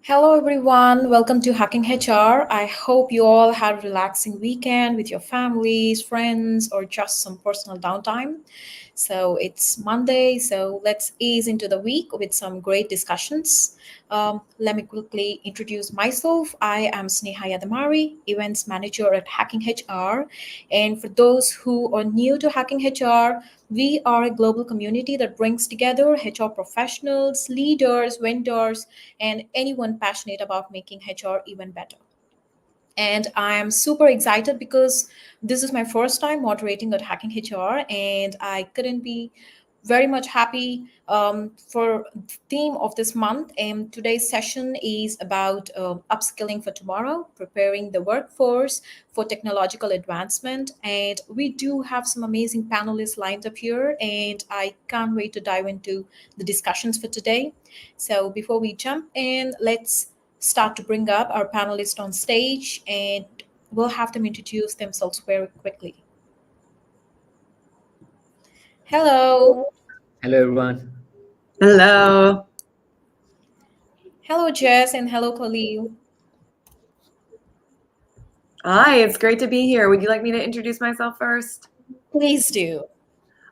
Hello, everyone. Welcome to Hacking HR. I hope you all had a relaxing weekend with your families, friends, or just some personal downtime. So it's Monday, so let's ease into the week with some great discussions. Let me quickly introduce myself. I am Sneha Yadamari, Events Manager at Hacking HR. And for those who are new to Hacking HR, we are a global community that brings together HR professionals, leaders, vendors, and anyone passionate about making HR even better. And I am super excited because this is my first time moderating at Hacking HR, and I couldn't be very much happy for the theme of this month. And today's session is about upskilling for tomorrow, preparing the workforce for technological advancement. And we do have some amazing panelists lined up here, and I can't wait to dive into the discussions for today. So before we jump in, let's start to bring up our panelists on stage, and we'll have them introduce themselves very quickly. Hello. Hello, everyone. Hello. Hello, Jess, and hello, Khalil. Hi, it's great to be here. Would you like me to introduce myself first? Please do.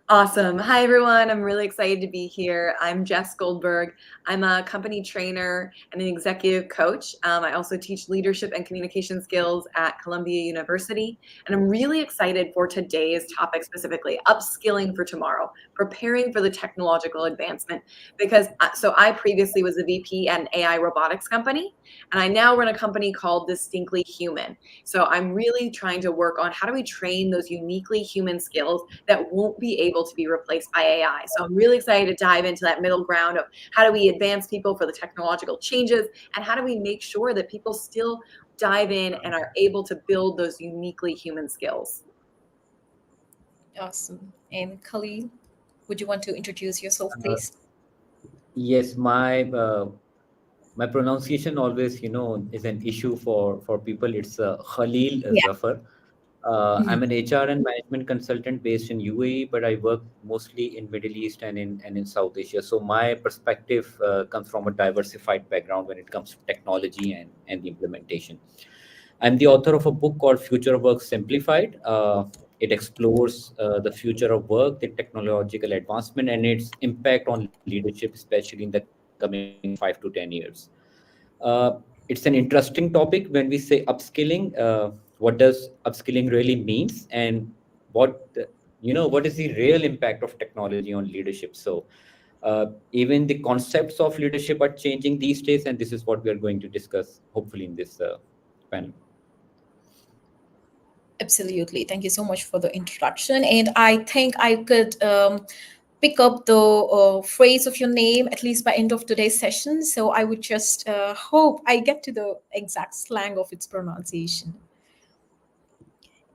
Awesome. Hi, everyone. I'm really excited to be here. I'm Jess Goldberg. I'm a company trainer and an executive coach. I also teach leadership and communication skills at Columbia University. And I'm really excited for today's topic specifically, upskilling for tomorrow, preparing for the technological advancement. Because so I previously was a VP at an AI robotics company, and I now run a company called Distinctly Human. So I'm really trying to work on how do we train those uniquely human skills that won't be able to be replaced by AI. So I'm really excited to dive into that middle ground of how do we advance people for the technological changes, and how do we make sure that people still dive in and are able to build those uniquely human skills. Awesome. And Khalil, would you want to introduce yourself, please? Yes, my pronunciation always, is an issue for people. It's Khalil Yeah. Zafar. I'm an HR and management consultant based in UAE, but I work mostly in Middle East and in South Asia. So my perspective comes from a diversified background when it comes to technology and the implementation. I'm the author of a book called Future of Work Simplified. It explores the future of work, the technological advancement, and its impact on leadership, especially in the coming 5 to 10 years. It's an interesting topic when we say upskilling. What does upskilling really means, and what is the real impact of technology on leadership? So even the concepts of leadership are changing these days, and this is what we are going to discuss hopefully in this panel. Absolutely. Thank you so much for the introduction. And I think I could pick up the phrase of your name at least by end of today's session. So I would just hope I get to the exact slang of its pronunciation.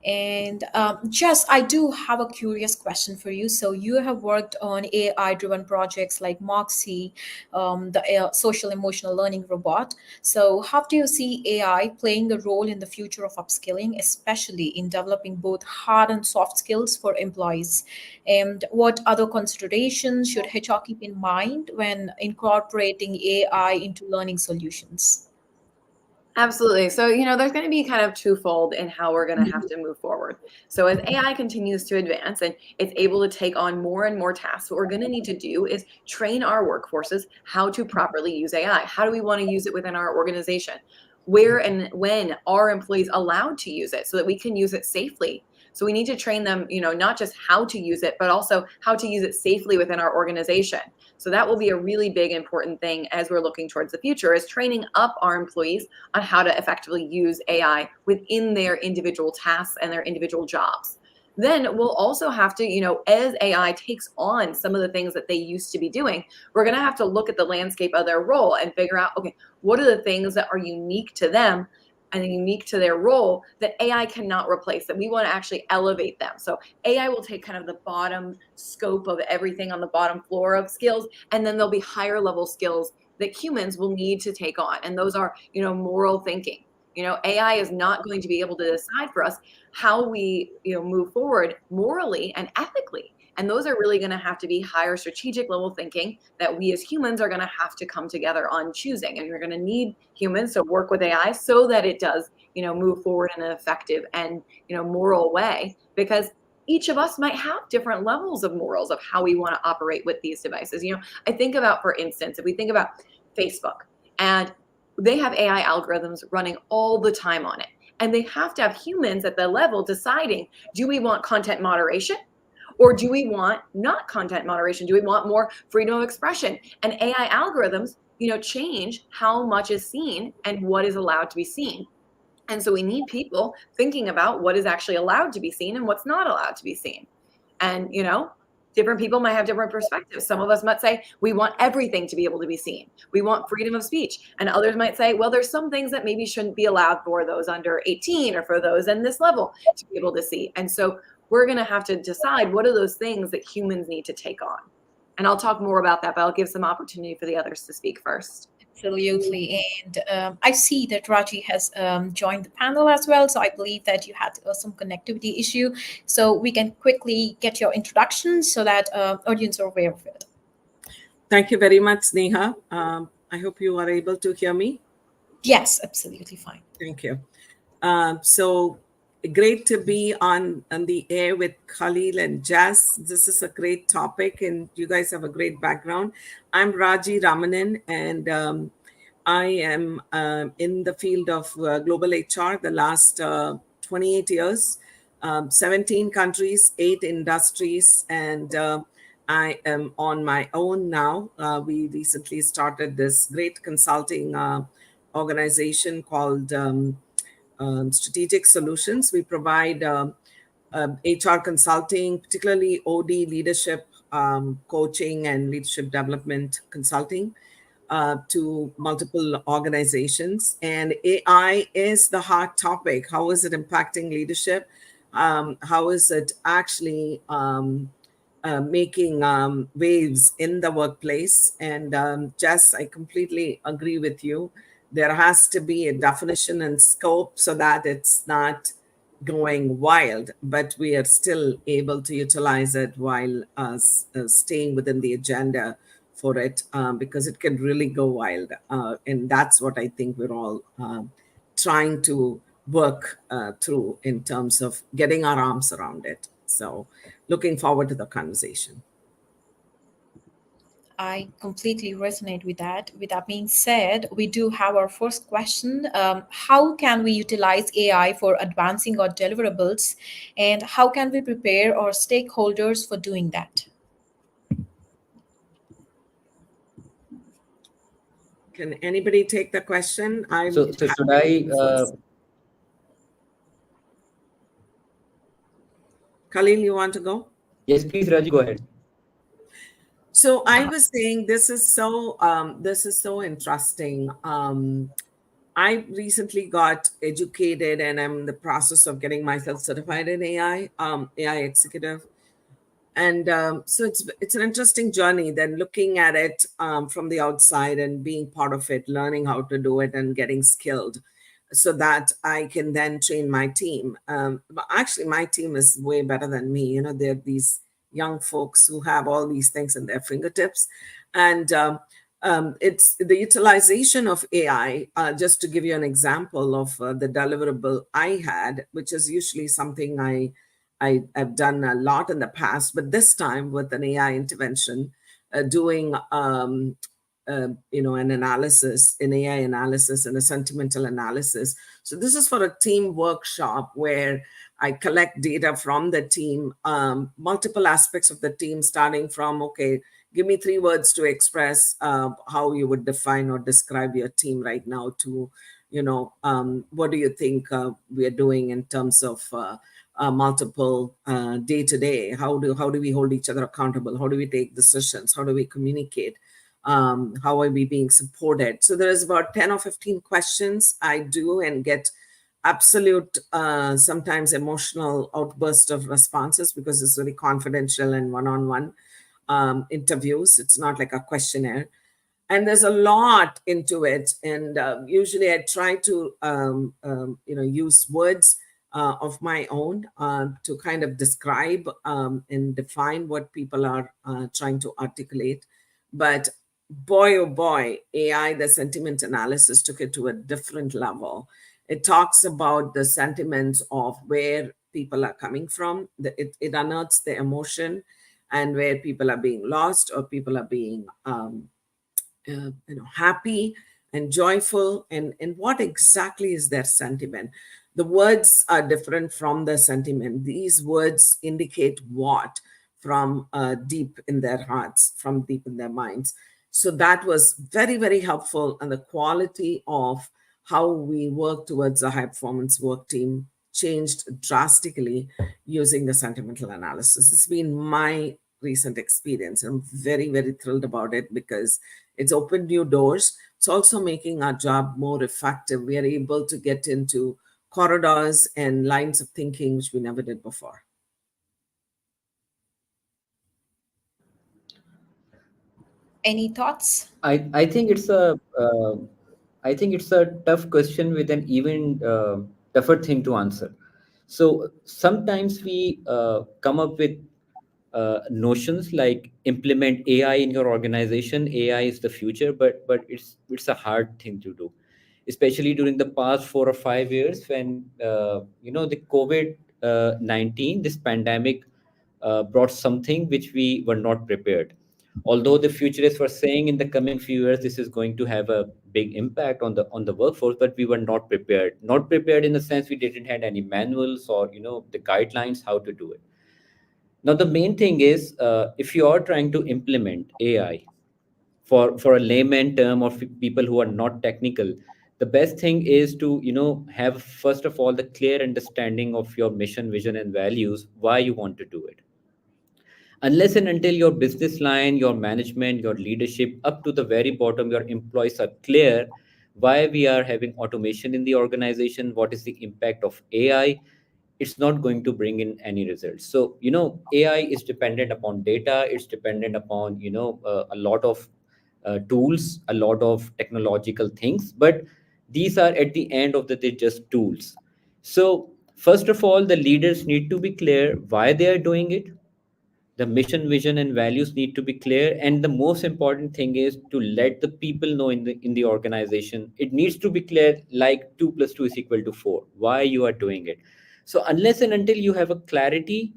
And Jess, I do have a curious question for you. So you have worked on AI-driven projects like Moxie, the social emotional learning robot. So how do you see AI playing a role in the future of upskilling, especially in developing both hard and soft skills for employees? And what other considerations should HR keep in mind when incorporating AI into learning solutions? Absolutely. So, there's going to be kind of twofold in how we're going to have to move forward. So, as AI continues to advance and it's able to take on more and more tasks, what we're going to need to do is train our workforces how to properly use AI. How do we want to use it within our organization? Where and when are employees allowed to use it so that we can use it safely? So we need to train them, not just how to use it, but also how to use it safely within our organization. So that will be a really big important thing as we're looking towards the future, is training up our employees on how to effectively use AI within their individual tasks and their individual jobs. Then we'll also have to, as AI takes on some of the things that they used to be doing, we're going to have to look at the landscape of their role and figure out, okay, what are the things that are unique to them and unique to their role that AI cannot replace, that we want to actually elevate them. So AI will take kind of the bottom scope of everything on the bottom floor of skills, and then there'll be higher level skills that humans will need to take on. And those are, moral thinking. AI is not going to be able to decide for us how we, move forward morally and ethically. And those are really going to have to be higher strategic level thinking that we as humans are going to have to come together on choosing. And you're going to need humans to work with AI so that it does, move forward in an effective and, moral way, because each of us might have different levels of morals of how we want to operate with these devices. I think about, for instance, if we think about Facebook, and they have AI algorithms running all the time on it, and they have to have humans at the level deciding, do we want content moderation? Or do we want not content moderation? Do we want more freedom of expression? And AI algorithms, change how much is seen and what is allowed to be seen. And so we need people thinking about what is actually allowed to be seen and what's not allowed to be seen. And, different people might have different perspectives. Some of us might say, we want everything to be able to be seen. We want freedom of speech. And others might say, well, there's some things that maybe shouldn't be allowed for those under 18 or for those in this level to be able to see. And so we're going to have to decide what are those things that humans need to take on. And I'll talk more about that, but I'll give some opportunity for the others to speak first. Absolutely. And I see that Raji has joined the panel as well. So I believe that you had some connectivity issue. So we can quickly get your introduction so that audience are aware of it. Thank you very much, Neha. I hope you are able to hear me. Yes, absolutely fine. Thank you. So great to be on the air with Khalil and Jazz. This is a great topic, and you guys have a great background. I'm Raji Ramanan, and I am in the field of global HR the last 28 years, 17 countries, 8 industries, and I am on my own now. We recently started this great consulting organization called Strategic Solutions. We provide HR consulting, particularly OD leadership coaching and leadership development consulting to multiple organizations. And AI is the hot topic. How is it impacting leadership? How is it actually making waves in the workplace? And Jess, I completely agree with you. There has to be a definition and scope so that it's not going wild, but we are still able to utilize it while staying within the agenda for it, because it can really go wild. And that's what I think we're all trying to work through in terms of getting our arms around it. So, looking forward to the conversation. I completely resonate with that. With that being said, we do have our first question. How can we utilize AI for advancing our deliverables, and how can we prepare our stakeholders for doing that? Can anybody take the question? I'm So should happy to I? go first. Khalil, you want to go? Yes, please, Raji, go ahead. So I was saying this is so interesting. I recently got educated, and I'm in the process of getting myself certified in AI executive. And so it's an interesting journey. Then looking at it from the outside and being part of it, learning how to do it, and getting skilled, so that I can then train my team. But actually, my team is way better than me. You know, they're these young folks who have all these things in their fingertips, and it's the utilization of AI. Just to give you an example of the deliverable I had, which is usually something I've done a lot in the past, but this time with an AI intervention, doing an AI analysis and a sentimental analysis. So this is for a team workshop where I collect data from the team, multiple aspects of the team, starting from, okay, give me 3 words to express how you would define or describe your team right now, to, what do you think we are doing in terms of multiple day to day? How do we hold each other accountable? How do we take decisions? How do we communicate? How are we being supported? So there is about 10 or 15 questions I do, and get absolute, sometimes emotional outburst of responses, because it's very confidential and one-on-one interviews. It's not like a questionnaire, and there's a lot into it. And usually I try to use words of my own to kind of describe and define what people are trying to articulate. But boy, oh boy, AI, the sentiment analysis, took it to a different level. It talks about the sentiments of where people are coming from. It unearths the emotion, and where people are being lost, or people are being happy and joyful, and what exactly is their sentiment. The words are different from the sentiment. These words indicate what, from deep in their hearts, from deep in their minds. So that was very, very helpful, and the quality of how we work towards a high performance work team changed drastically using the sentimental analysis. It's been my recent experience. I'm very, very thrilled about it, because it's opened new doors. It's also making our job more effective. We are able to get into corridors and lines of thinking which we never did before. Any thoughts? I think it's a tough question with an even tougher thing to answer. So sometimes we come up with notions like implement AI in your organization. AI is the future, but it's a hard thing to do, especially during the past 4 or 5 years when the COVID-19, this pandemic, brought something which we were not prepared. Although the futurists were saying in the coming few years this is going to have a big impact on the workforce, but we were not prepared. Not prepared in the sense we didn't have any manuals or the guidelines how to do it. Now the main thing is, if you are trying to implement AI for a layman term of people who are not technical, the best thing is to have first of all the clear understanding of your mission, vision, and values, why you want to do it. Unless and until your business line, your management, your leadership, up to the very bottom, your employees are clear why we are having automation in the organization, what is the impact of AI, it's not going to bring in any results. So AI is dependent upon data, it's dependent upon a lot of tools, a lot of technological things, but these are at the end of the day just tools. So First of all, the leaders need to be clear why they are doing it. The mission, vision, and values need to be clear. And the most important thing is to let the people know in the organization. It needs to be clear, like 2 plus 2 is equal to 4, why you are doing it. So unless and until you have a clarity,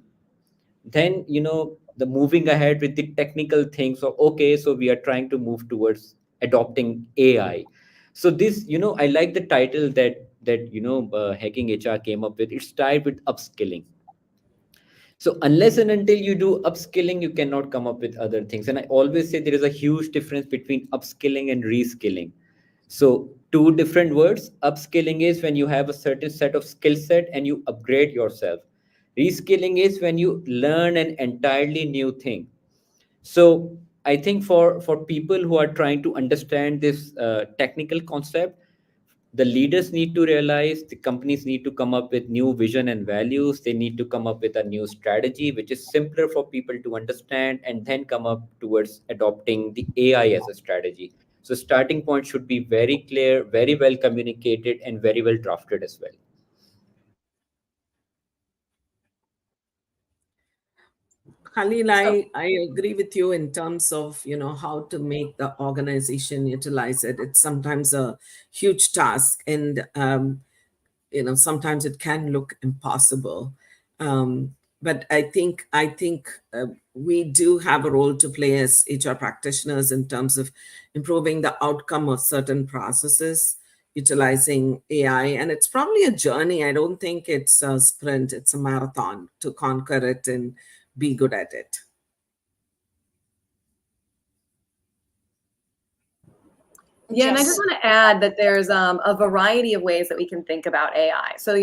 then the moving ahead with the technical things of, okay, so we are trying to move towards adopting AI. So this, I like the title that hacking HR came up with. It's tied with upskilling. So unless and until you do upskilling, you cannot come up with other things. And I always say there is a huge difference between upskilling and reskilling. So two different words. Upskilling is when you have a certain set of skill set and you upgrade yourself. Reskilling is when you learn an entirely new thing. So I think for people who are trying to understand this technical concept, the leaders need to realize, the companies need to come up with new vision and values. They need to come up with a new strategy which is simpler for people to understand, and then come up towards adopting the AI as a strategy. So starting point should be very clear, very well communicated, and very well drafted as well. Khalil, So I agree with you in terms of, how to make the organization utilize it. It's sometimes a huge task, and sometimes it can look impossible. But I think we do have a role to play as HR practitioners in terms of improving the outcome of certain processes utilizing AI. And it's probably a journey. I don't think it's a sprint, it's a marathon to conquer it and be good at it. yeah, and I just Just want to add that there's a variety of ways that we can think about AI. So,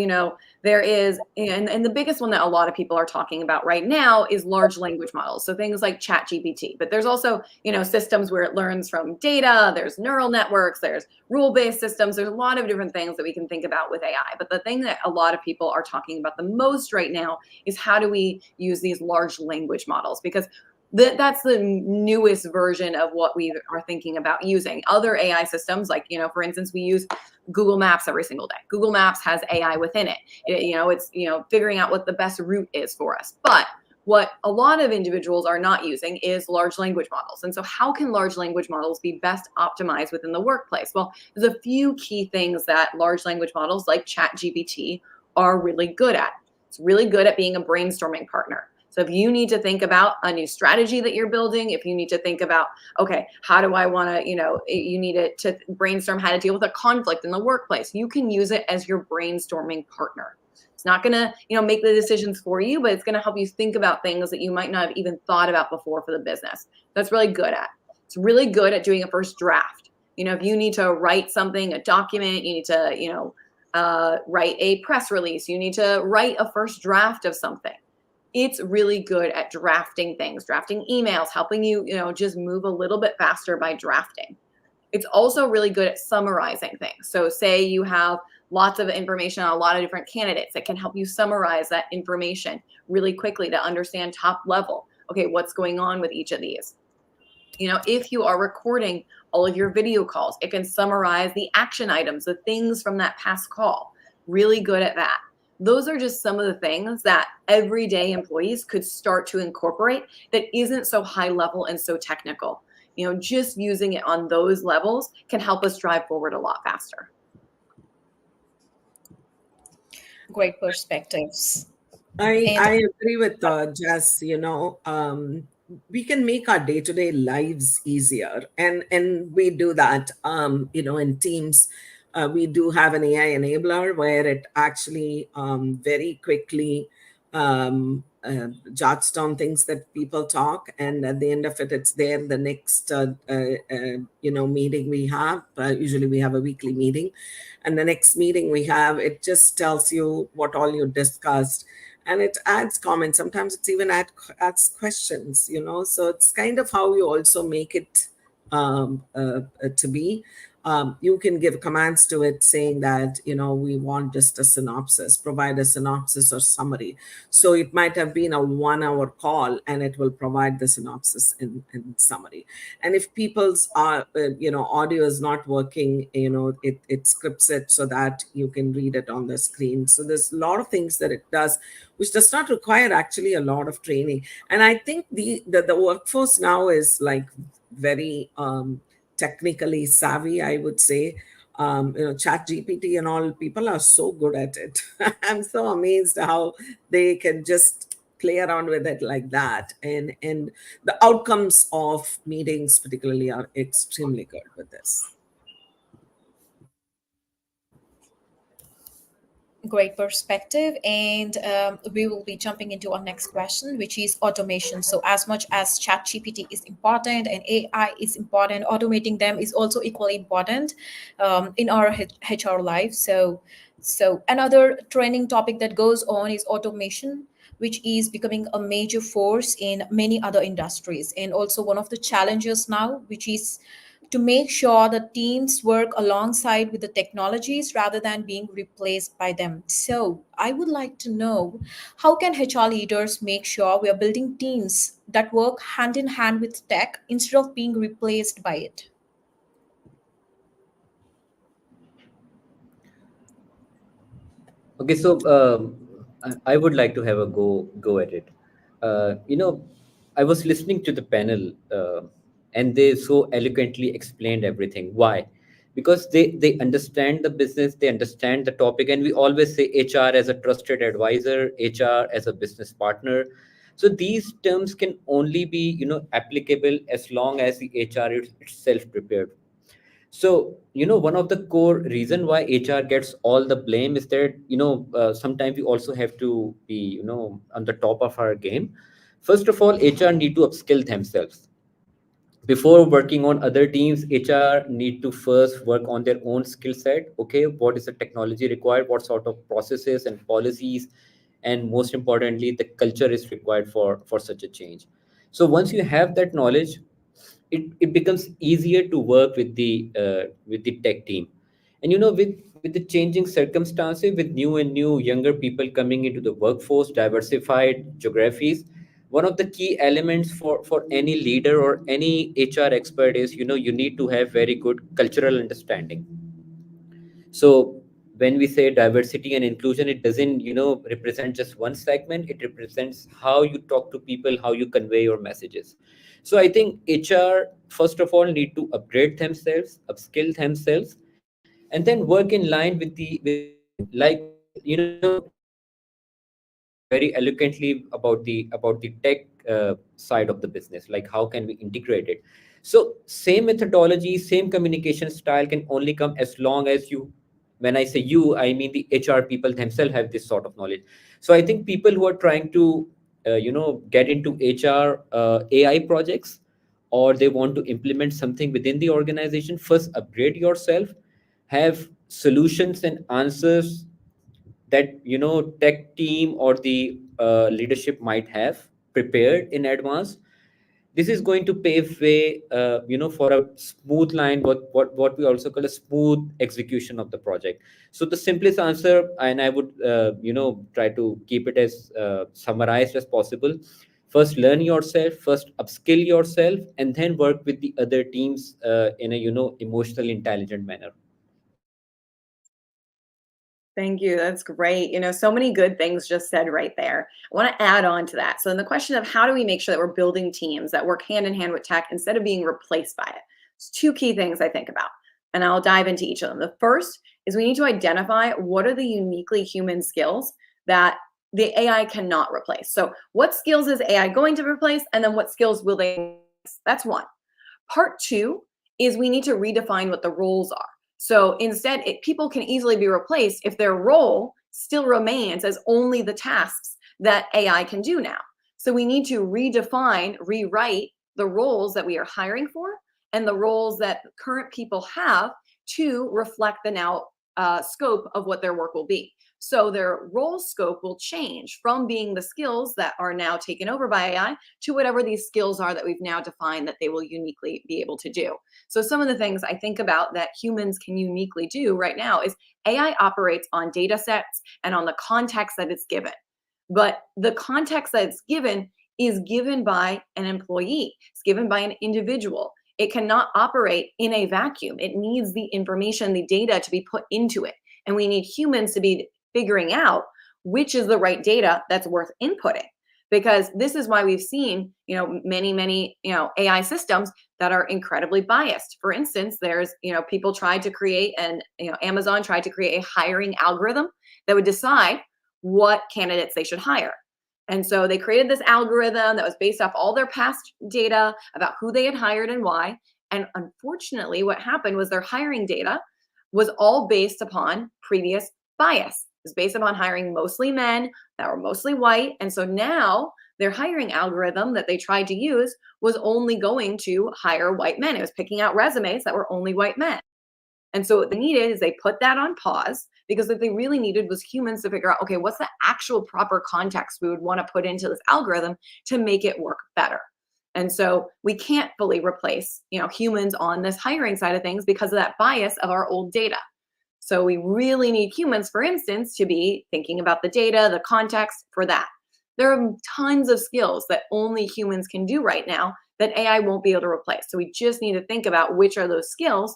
there is, and the biggest one that a lot of people are talking about right now is large language models. So things like ChatGPT. But there's also, systems where it learns from data. There's neural networks. There's rule-based systems. There's a lot of different things that we can think about with AI. But the thing that a lot of people are talking about the most right now is how do we use these large language models? Because that's the newest version of what we are thinking about using. Other AI systems, like, for instance, we use Google Maps every single day. Google Maps has AI within it. It's figuring out what the best route is for us. But what a lot of individuals are not using is large language models. And so how can large language models be best optimized within the workplace? Well, there's a few key things that large language models like ChatGPT are really good at. It's really good at being a brainstorming partner. So if you need to think about a new strategy that you're building, if you need to think about, okay, how do I want to, you need it to brainstorm how to deal with a conflict in the workplace, you can use it as your brainstorming partner. It's not going to, make the decisions for you, but it's going to help you think about things that you might not have even thought about before for the business. That's really good at. It's really good at doing a first draft. If you need to write something, a document, you need to, write a press release, you need to write a first draft of something. It's really good at drafting things, drafting emails, helping you, just move a little bit faster by drafting. It's also really good at summarizing things. So say you have lots of information on a lot of different candidates, it can help you summarize that information really quickly to understand top level. Okay, what's going on with each of these? If you are recording all of your video calls, it can summarize the action items, the things from that past call. Really good at that. Those are just some of the things that everyday employees could start to incorporate that isn't so high level and so technical. Just using it on those levels can help us drive forward a lot faster. great perspectives. I And I agree with Jess. We can make our day-to-day lives easier, and we do that. In Teams, we do have an AI enabler where it actually very quickly jots down things that people talk, and at the end of it, it's there. The next meeting we have, usually we have a weekly meeting, and the next meeting we have, it just tells you what all you discussed, and it adds comments. Sometimes it's even adds questions. So it's kind of how you also make it to be. you can give commands to it saying that, we want just a synopsis, provide a synopsis or summary. So it might have been a 1 hour call and it will provide the synopsis in summary. And if people's audio is not working, it scripts it so that you can read it on the screen. So there's a lot of things that it does, which does not require actually a lot of training. And I think the workforce now is like very technically savvy, I would say. Chat GPT and all, people are so good at it. I'm so amazed how they can just play around with it like that. And the outcomes of meetings particularly are extremely good with this. Great perspective. And we will be jumping into our next question, which is automation. So as much as ChatGPT is important and AI is important, automating them is also equally important in our HR life. So another trending topic that goes on is automation, which is becoming a major force in many other industries, and also one of the challenges now, which is to make sure that teams work alongside with the technologies rather than being replaced by them. So, I would like to know, how can HR leaders make sure we are building teams that work hand in hand with tech instead of being replaced by it? Okay, so I would like to have a go at it. I was listening to the panel, and they so eloquently explained everything. Why? Because they understand the business, they understand the topic, and we always say HR as a trusted advisor, HR as a business partner. So these terms can only be applicable as long as the HR is itself prepared. So, one of the core reason why HR gets all the blame is that, sometimes we also have to be, on the top of our game. First of all, HR need to upskill themselves. Before working on other teams, HR need to first work on their own skill set. Okay, what is the technology required? What sort of processes and policies, and most importantly, the culture is required for such a change. So once you have that knowledge, it becomes easier to work with the tech team. And with the changing circumstances, with new younger people coming into the workforce, diversified geographies, one of the key elements for any leader or any HR expert is you need to have very good cultural understanding. So when we say diversity and inclusion, it doesn't represent just one segment. It represents how you talk to people, how you convey your messages. So I think HR first of all need to upgrade themselves, upskill themselves, and then work in line with the trend. Like Raji explained very eloquently about the tech side of the business, like how can we integrate it. So same methodology, same communication style can only come as long as you, when I say you, I mean the HR people themselves have this sort of knowledge. So I think people who are trying to get into HR AI projects, or they want to implement something within the organization, first upgrade yourself, have solutions and answers that tech team or the leadership might have prepared in advance. This is going to pave way for a smooth line, what we also call a smooth execution of the project. So the simplest answer, and I would try to keep it as summarized as possible: first learn yourself, first upskill yourself, and then work with the other teams in a emotionally intelligent manner. Thank you. That's great. So many good things just said right there. I want to add on to that. So, in the question of how do we make sure that we're building teams that work hand in hand with tech instead of being replaced by it, there's two key things I think about, and I'll dive into each of them. The first is we need to identify what are the uniquely human skills that the AI cannot replace. So, what skills is AI going to replace, and then what skills will they replace? That's one. Part two is we need to redefine what the roles are. So instead, people can easily be replaced if their role still remains as only the tasks that AI can do now. So we need to redefine, rewrite the roles that we are hiring for and the roles that current people have to reflect the now scope of what their work will be. So their role scope will change from being the skills that are now taken over by AI to whatever these skills are that we've now defined that they will uniquely be able to do. So some of the things I think about that humans can uniquely do right now is AI operates on data sets and on the context that it's given. But the context that it's given is given by an employee, it's given by an individual. It cannot operate in a vacuum. It needs the information, the data to be put into it. And we need humans to be figuring out which is the right data that's worth inputting. Because this is why we've seen, many, AI systems that are incredibly biased. For instance, there's, people tried to create Amazon tried to create a hiring algorithm that would decide what candidates they should hire. And so they created this algorithm that was based off all their past data about who they had hired and why. And unfortunately, what happened was their hiring data was all based upon previous bias. It was based upon hiring mostly men that were mostly white. And so now their hiring algorithm that they tried to use was only going to hire white men. It was picking out resumes that were only white men. And so what they needed is they put that on pause, because what they really needed was humans to figure out, okay, what's the actual proper context we would want to put into this algorithm to make it work better. And so we can't fully replace, humans on this hiring side of things because of that bias of our old data. So we really need humans, for instance, to be thinking about the data, the context for that. There are tons of skills that only humans can do right now that AI won't be able to replace. So we just need to think about which are those skills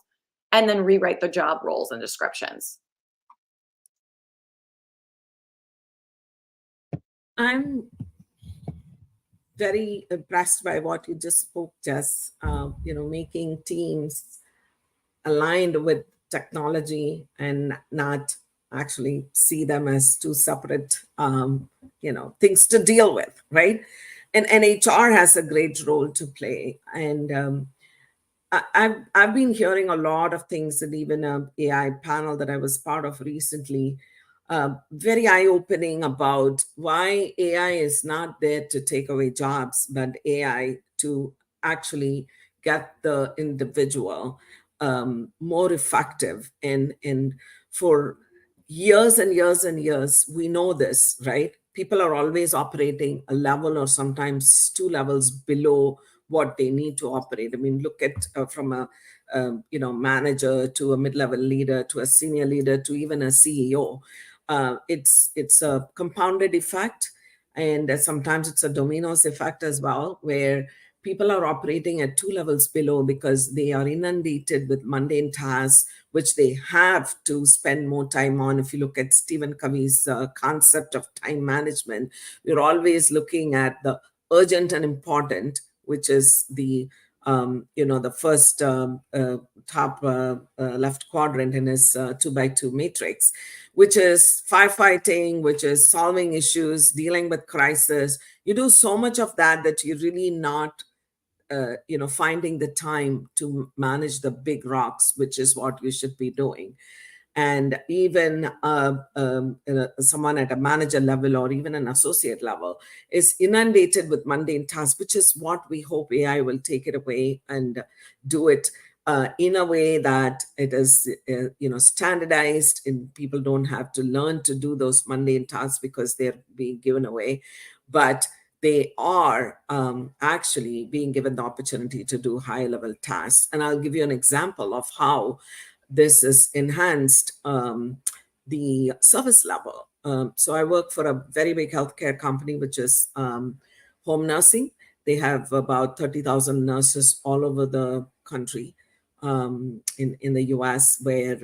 and then rewrite the job roles and descriptions. I'm very impressed by what you just spoke, Jess. Making teams aligned with technology and not actually see them as two separate, things to deal with, right? And HR has a great role to play. And I've been hearing a lot of things, and even a AI panel that I was part of recently, very eye-opening about why AI is not there to take away jobs, but AI to actually get the individual more effective. And for years and years and years, we know this, right? People are always operating a level or sometimes two levels below what they need to operate. I mean, look at from a manager to a mid-level leader to a senior leader to even a CEO. It's a compounded effect, and sometimes it's a dominoes effect as well, where people are operating at two levels below because they are inundated with mundane tasks, which they have to spend more time on. If you look at Stephen Covey's concept of time management, we're always looking at the urgent and important, which is the first top left quadrant in his 2x2 matrix, which is firefighting, which is solving issues, dealing with crisis. You do so much of that that you're really not finding the time to manage the big rocks, which is what you should be doing. And even someone at a manager level or even an associate level is inundated with mundane tasks, which is what we hope AI will take it away and do it in a way that it is standardized, and people don't have to learn to do those mundane tasks because they're being given away, but they are actually being given the opportunity to do high level tasks. And I'll give you an example of how this is enhanced the service level. So I work for a very big healthcare company, which is home nursing. They have about 30,000 nurses all over the country in the US, where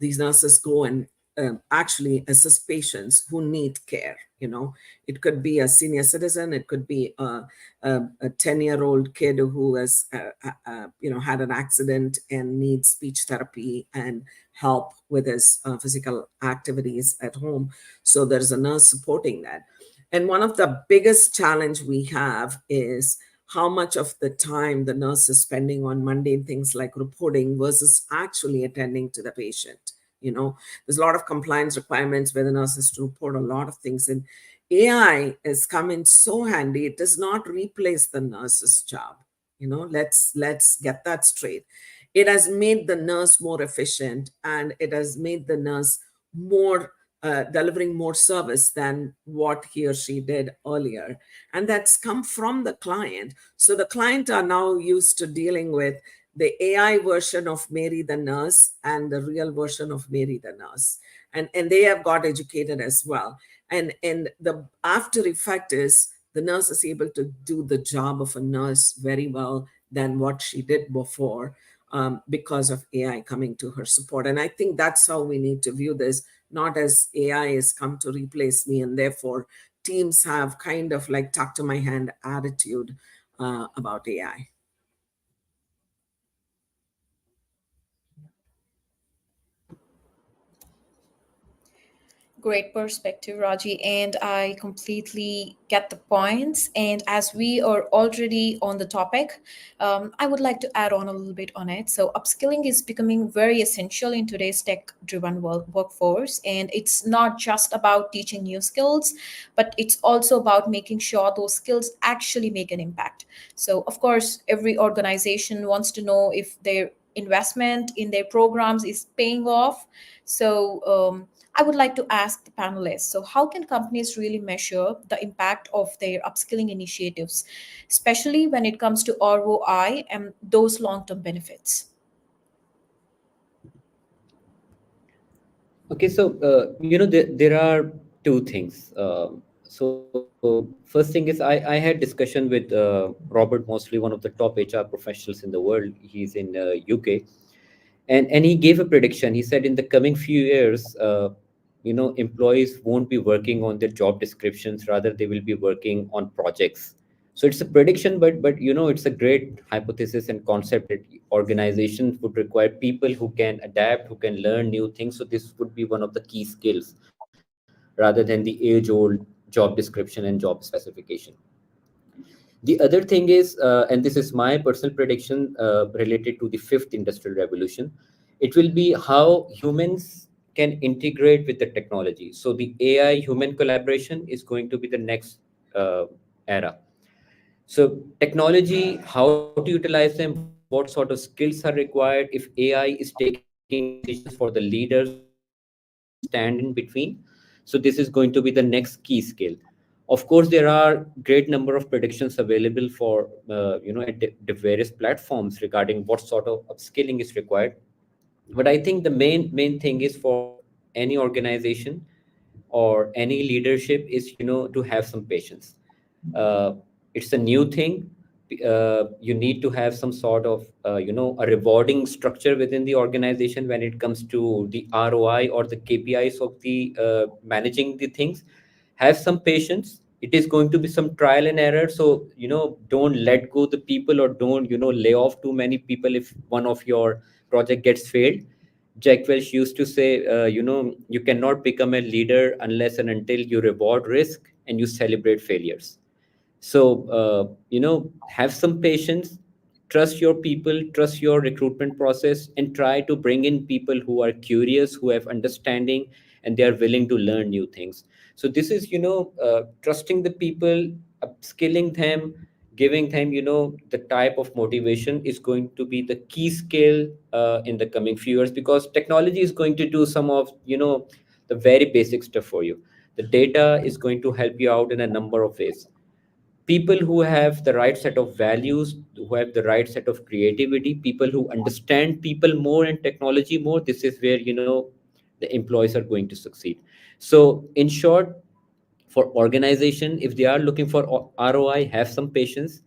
these nurses go and actually assist patients who need care. It could be a senior citizen, it could be a 10-year-old kid who has had an accident and needs speech therapy and help with his physical activities at home. So there's a nurse supporting that. And one of the biggest challenge we have is how much of the time the nurse is spending on mundane things like reporting versus actually attending to the patient. There's a lot of compliance requirements where the nurse has to report a lot of things. And AI has come in so handy. It does not replace the nurse's job. Let's get that straight. It has made the nurse more efficient, and it has made the nurse more delivering more service than what he or she did earlier. And that's come from the client. So the client are now used to dealing with the AI version of Mary the nurse and the real version of Mary the nurse. And they have got educated as well. And the after effect is the nurse is able to do the job of a nurse very well than what she did before, because of AI coming to her support. And I think that's how we need to view this, not as AI has come to replace me, and therefore teams have kind of like tuck to my hand attitude about AI. Great perspective, Raji, and I completely get the points. And as we are already on the topic, I would like to add on a little bit on it. So, upskilling is becoming very essential in today's tech-driven workforce, and it's not just about teaching new skills, but it's also about making sure those skills actually make an impact. So, of course, every organization wants to know if their investment in their programs is paying off. So, I would like to ask the panelists, so how can companies really measure the impact of their upskilling initiatives, especially when it comes to ROI and those long-term benefits? Okay, so there are two things. So first thing is I had discussion with Robert Mosley, one of the top HR professionals in the world. He's in UK, and he gave a prediction. He said in the coming few years, employees won't be working on their job descriptions, rather they will be working on projects. So it's a prediction, but it's a great hypothesis and concept that organizations would require people who can adapt, who can learn new things. So this would be one of the key skills rather than the age old job description and job specification. The other thing is, and this is my personal prediction related to the fifth industrial revolution, it will be how humans can integrate with the technology. So the AI human collaboration is going to be the next era. So technology, how to utilize them, what sort of skills are required if AI is taking decisions for the leaders or the employees to stand in between. So this is going to be the next key skill. Of course, there are great number of predictions available for at the various platforms regarding what sort of upskilling is required. But I think the main thing is for any organization or any leadership is to have some patience. uh, it's a new thing. You need to have some sort of a rewarding structure within the organization when it comes to the ROI or the KPIs of the managing the things. Have some patience. It is going to be some trial and error, so don't let go the people, or don't lay off too many people if one of your project gets failed. Jack Welch used to say, you cannot become a leader unless and until you reward risk and you celebrate failures. So, have some patience, trust your people, trust your recruitment process, and try to bring in people who are curious, who have understanding, and they are willing to learn new things. So, this is, trusting the people, upskilling them, giving them, the type of motivation is going to be the key skill in the coming few years, because technology is going to do some of, the very basic stuff for you. The data is going to help you out in a number of ways. People who have the right set of values, who have the right set of creativity, people who understand people more and technology more, this is where the employees are going to succeed. So in short, for organization, if they are looking for ROI, have some patience.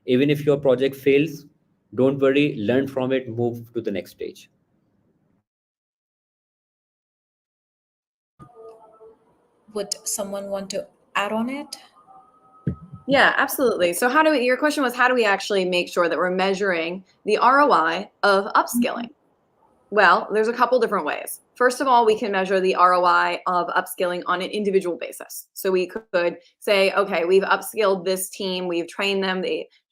Even if your project fails, don't worry, learn from it, move to the next stage. Would someone want to add on it? Yeah, absolutely. So your question was, how do we actually make sure that we're measuring the ROI of upskilling? Well, there's a couple different ways. First of all, we can measure the ROI of upskilling on an individual basis. So we could say, okay, we've upskilled this team, we've trained them.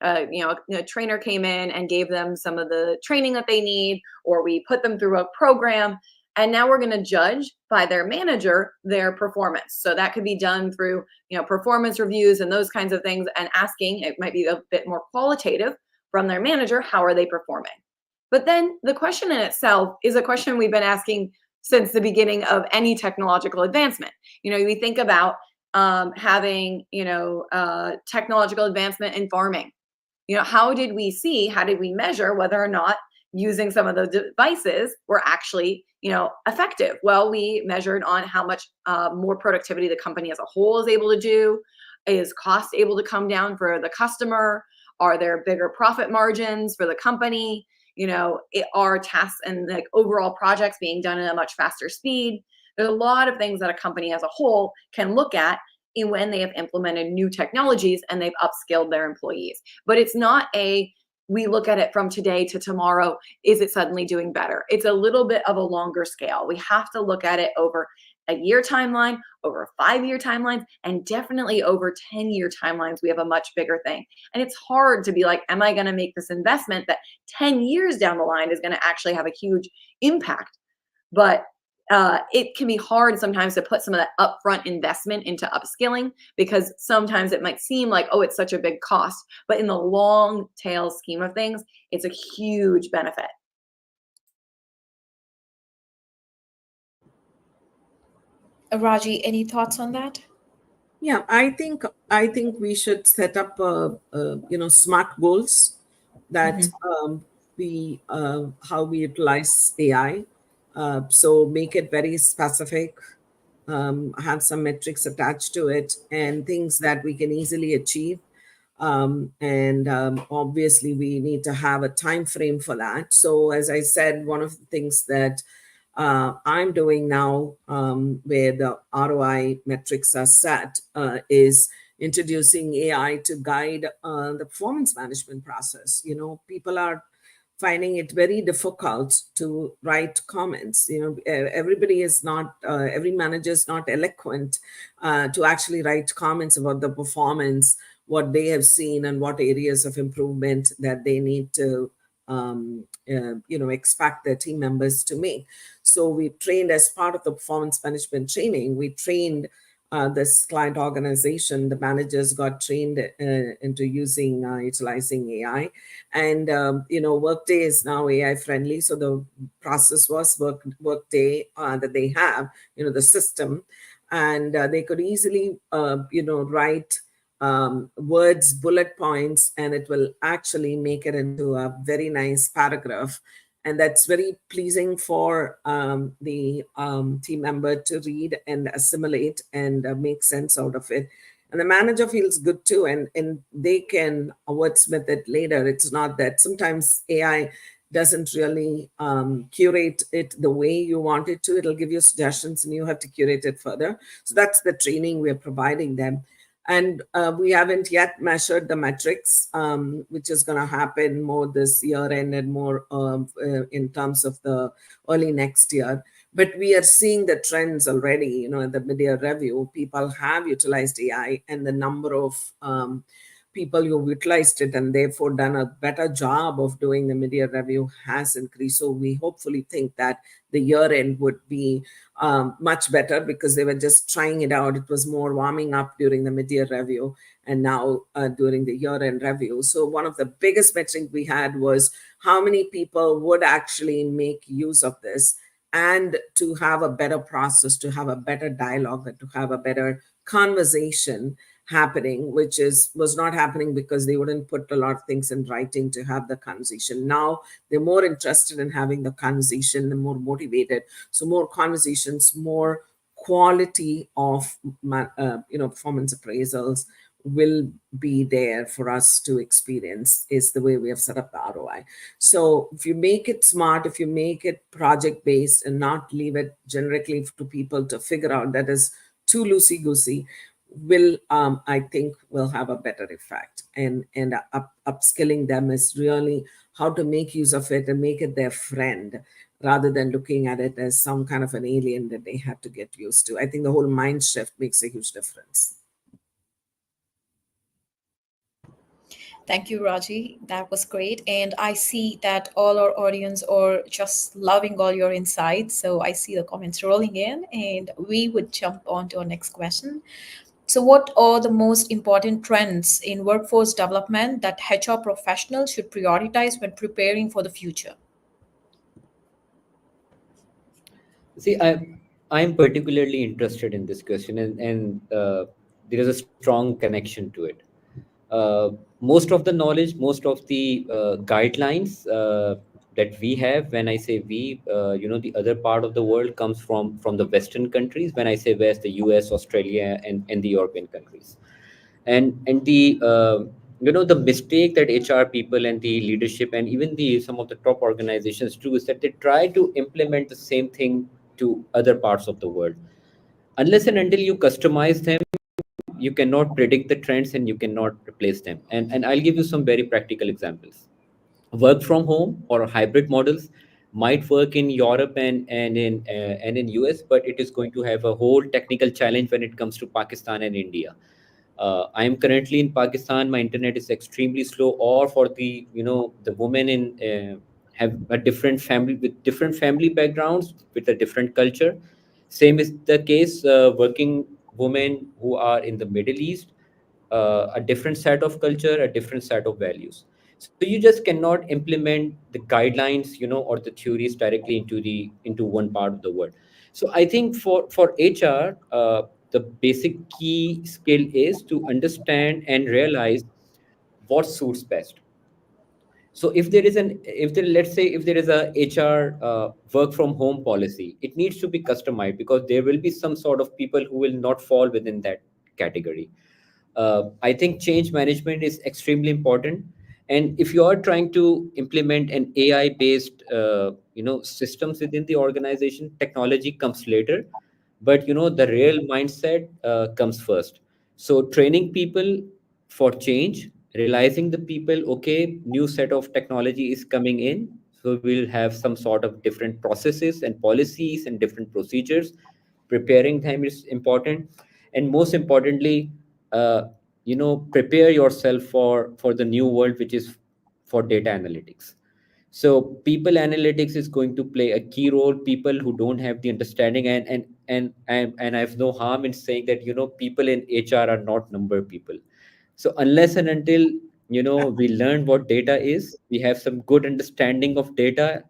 A trainer came in and gave them some of the training that they need, or we put them through a program, and now we're going to judge by their manager their performance. So that could be done through performance reviews and those kinds of things, and asking, it might be a bit more qualitative from their manager, how are they performing? But then the question in itself is a question we've been asking since the beginning of any technological advancement. We think about having, technological advancement in farming. How did we measure whether or not using some of the devices were actually, effective? Well, we measured on how much more productivity the company as a whole is able to do. Is cost able to come down for the customer? Are there bigger profit margins for the company? Are tasks and like overall projects being done at a much faster speed? There's a lot of things that a company as a whole can look at when they have implemented new technologies and they've upskilled their employees. But it's not we look at it from today to tomorrow, is it suddenly doing better? It's a little bit of a longer scale. We have to look at it over a year timeline, over 5-year timelines, and definitely over 10-year timelines. We have a much bigger thing. And it's hard to be like, am I going to make this investment that 10 years down the line is going to actually have a huge impact? But it can be hard sometimes to put some of that upfront investment into upskilling, because sometimes it might seem like, oh, it's such a big cost, but in the long tail scheme of things, it's a huge benefit. Raji, any thoughts on that? Yeah, I think we should set up smart goals that we how we utilize AI. So make it very specific, have some metrics attached to it, and things that we can easily achieve. And obviously, we need to have a time frame for that. So, as I said, one of the things that I'm doing now, where the ROI metrics are set, is introducing AI to guide the performance management process. People are finding it very difficult to write comments. Everybody is not, every manager is not eloquent to actually write comments about the performance, what they have seen, and what areas of improvement that they need to expect their team members to make. So we trained, as part of the performance management training, we trained this client organization. The managers got trained into utilizing AI, and Workday is now AI friendly. So the process was Workday that they have, the system, and they could easily write words, bullet points, and it will actually make it into a very nice paragraph. And that's very pleasing for the team member to read and assimilate and make sense out of it. And the manager feels good too, and they can wordsmith it later. It's not that sometimes AI doesn't really curate it the way you want it to. It'll give you suggestions and you have to curate it further. So that's the training we're providing them. And we haven't yet measured the metrics, which is going to happen more this year and more in terms of the early next year. But we are seeing the trends already. In the mid-year review, people have utilized AI, and the number of people who've utilized it and therefore done a better job of doing the mid-year review has increased. So we hopefully think that the year end would be much better, because they were just trying it out. It was more warming up during the mid-year review, and now during the year-end review. So one of the biggest metrics we had was how many people would actually make use of this, and to have a better process, to have a better dialogue, and to have a better conversation happening, which was not happening because they wouldn't put a lot of things in writing to have the conversation. Now they're more interested in having the conversation and more motivated. So more conversations, more quality of performance appraisals will be there for us to experience, is the way we have set up the ROI. So if you make it smart, if you make it project based and not leave it generically to people to figure out, that is too loosey goosey, will I think will have a better effect. And upskilling them is really how to make use of it and make it their friend, rather than looking at it as some kind of an alien that they have to get used to. I think the whole mind shift makes a huge difference. Thank you, Raji. That was great. And I see that all our audience are just loving all your insights. So I see the comments rolling in, and we would jump on to our next question. So, what are the most important trends in workforce development that HR professionals should prioritize when preparing for the future? See, I'm particularly interested in this question, and there is a strong connection to it. Uh, Most of the knowledge, most of the guidelines that we have, when I say we, the other part of the world comes from the Western countries. When I say West, the US, Australia, and the European countries. And the the mistake that HR people and the leadership and even the some of the top organizations do is that they try to implement the same thing to other parts of the world. Unless and until you customize them, you cannot predict the trends and you cannot replace them. And I'll give you some very practical examples. Work from home or hybrid models might work in Europe and in US, but it is going to have a whole technical challenge when it comes to Pakistan and India. I am currently in Pakistan. My internet is extremely slow. Or for the women in have a different family with different family backgrounds with a different culture. Same is the case working women who are in the Middle East, a different set of culture, a different set of values. So you just cannot implement the guidelines, or the theories directly into one part of the world. So I think for HR, the basic key skill is to understand and realize what suits best. So if there, let's say, if there is a HR work from home policy, it needs to be customized because there will be some sort of people who will not fall within that category. I think change management is extremely important. And if you are trying to implement an AI based, systems within the organization, technology comes later, but the real mindset comes first. So training people for change, realizing the people, okay, new set of technology is coming in, so we'll have some sort of different processes and policies and different procedures. Preparing time is important. And most importantly, prepare yourself for the new world, which is for data analytics. So people analytics is going to play a key role. People who don't have the understanding, and I have no harm in saying that people in HR are not number people. So unless and until we learn what data is, we have some good understanding of data.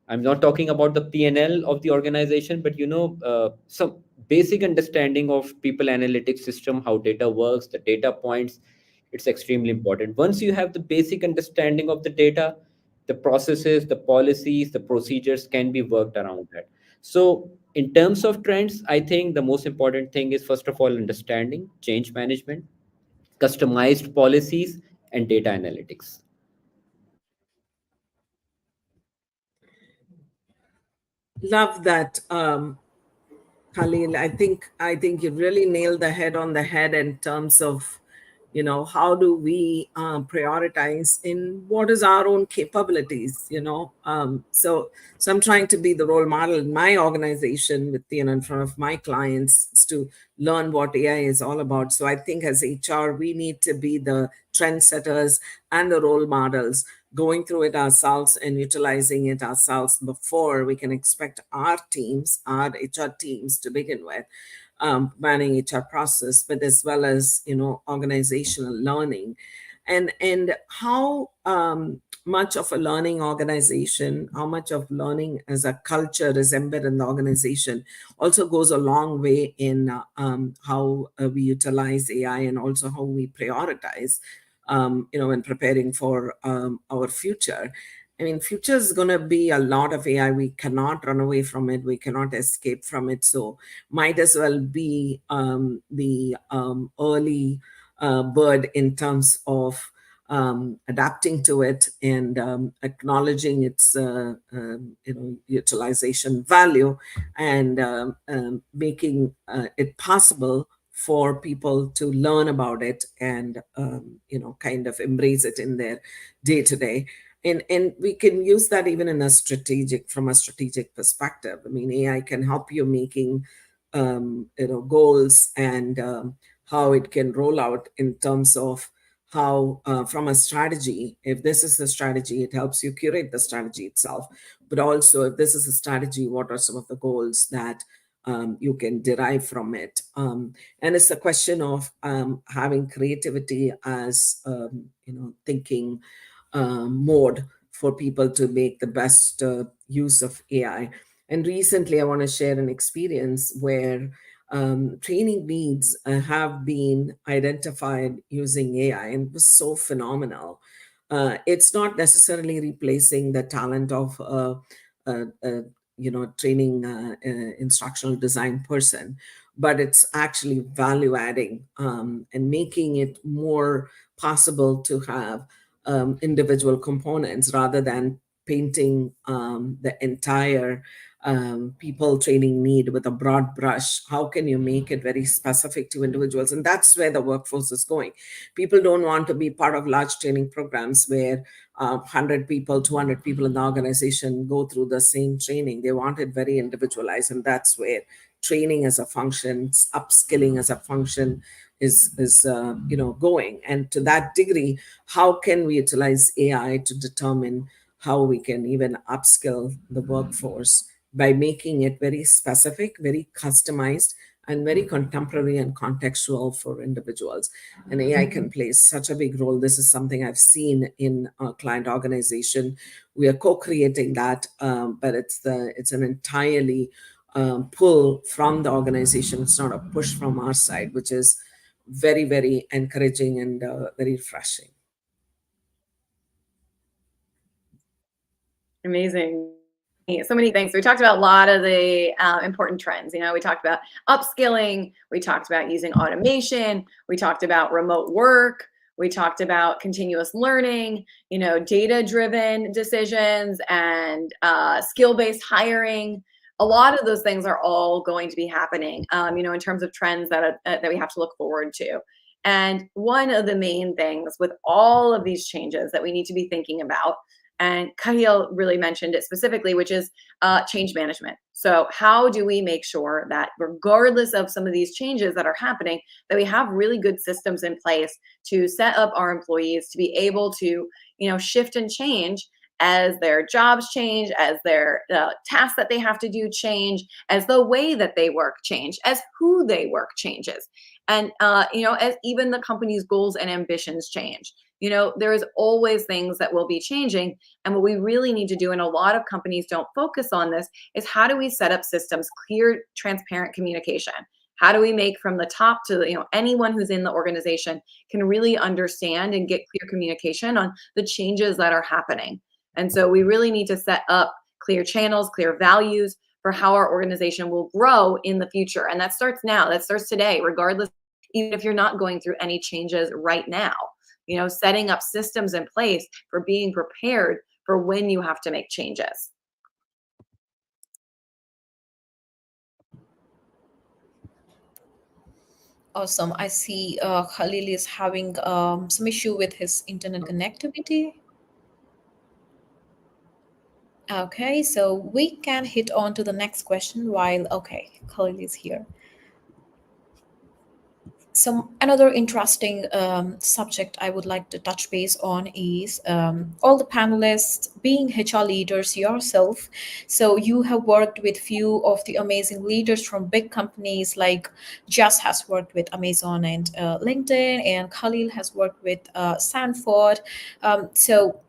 I'm not talking about the P&L of the organization, but some basic understanding of people analytics system, how data works, the data points. It's extremely important. Once you have the basic understanding of the data, the processes, the policies, the procedures can be worked around that. So in terms of trends, I think the most important thing is, first of all, understanding, change management, customized policies, and data analytics. Love that, Khalil. I think you really nailed the head on the head in terms of, how do we prioritize in what is our own capabilities. So I'm trying to be the role model in my organization with in front of my clients to learn what AI is all about. So I think as HR, we need to be the trendsetters and the role models, going through it ourselves and utilizing it ourselves before we can expect our teams, our HR teams to begin with, planning HR process, but as well as organizational learning, and how much of a learning organization, how much of learning as a culture is embedded in the organization, also goes a long way in how we utilize AI and also how we prioritize, in preparing for our future. I mean, future is going to be a lot of AI. We cannot run away from it. We cannot escape from it. So might as well be the early bird in terms of adapting to it and acknowledging its utilization value, and making it possible for people to learn about it and kind of embrace it in their day to day. And we can use that even in a strategic from a strategic perspective. I mean, AI can help you making goals, and how it can roll out in terms of how, from a strategy, if this is the strategy, it helps you curate the strategy itself. But also, if this is a strategy, what are some of the goals that you can derive from it? And it's a question of having creativity as thinking mode for people to make the best use of AI. And recently, I want to share an experience where training needs have been identified using AI, and it was so phenomenal. It's not necessarily replacing the talent of a training instructional design person, but it's actually value adding and making it more possible to have individual components rather than painting the entire people training need with a broad brush. How can you make it very specific to individuals? And that's where the workforce is going. People don't want to be part of large training programs where 100 people, 200 people in the organization go through the same training. They want it very individualized, and that's where training as a function, upskilling as a function is going. And to that degree, how can we utilize AI to determine how we can even upskill the workforce by making it very specific, very customized, and very contemporary and contextual for individuals. And AI can play such a big role. This is something I've seen in a client organization. We are co-creating that, but it's an entirely pull from the organization. It's not a push from our side, which is very, very encouraging and very refreshing. Amazing. So many things. We talked about a lot of the important trends. We talked about upskilling. We talked about using automation. We talked about remote work. We talked about continuous learning, data-driven decisions and skill-based hiring. A lot of those things are all going to be happening, in terms of trends that we have to look forward to. And one of the main things with all of these changes that we need to be thinking about, and Kahil really mentioned it specifically, which is change management. So how do we make sure that regardless of some of these changes that are happening, that we have really good systems in place to set up our employees to be able to, shift and change as their jobs change, as their tasks that they have to do change, as the way that they work change, as who they work changes, and as even the company's goals and ambitions change. There is always things that will be changing. And what we really need to do, and a lot of companies don't focus on this, is how do we set up systems, clear, transparent communication? How do we make from the top to anyone who's in the organization can really understand and get clear communication on the changes that are happening? And so we really need to set up clear channels, clear values for how our organization will grow in the future. And that starts now, that starts today, regardless, even if you're not going through any changes right now. Setting up systems in place for being prepared for when you have to make changes. Awesome. I see Khalil is having some issue with his internet connectivity. Okay, so we can hit on to the next question while, okay, Khalil is here. Some another interesting subject I would like to touch base on is all the panelists being HR leaders yourself. So you have worked with few of the amazing leaders from big companies, like Jess has worked with Amazon and LinkedIn, and Khalil has worked with Stanford. So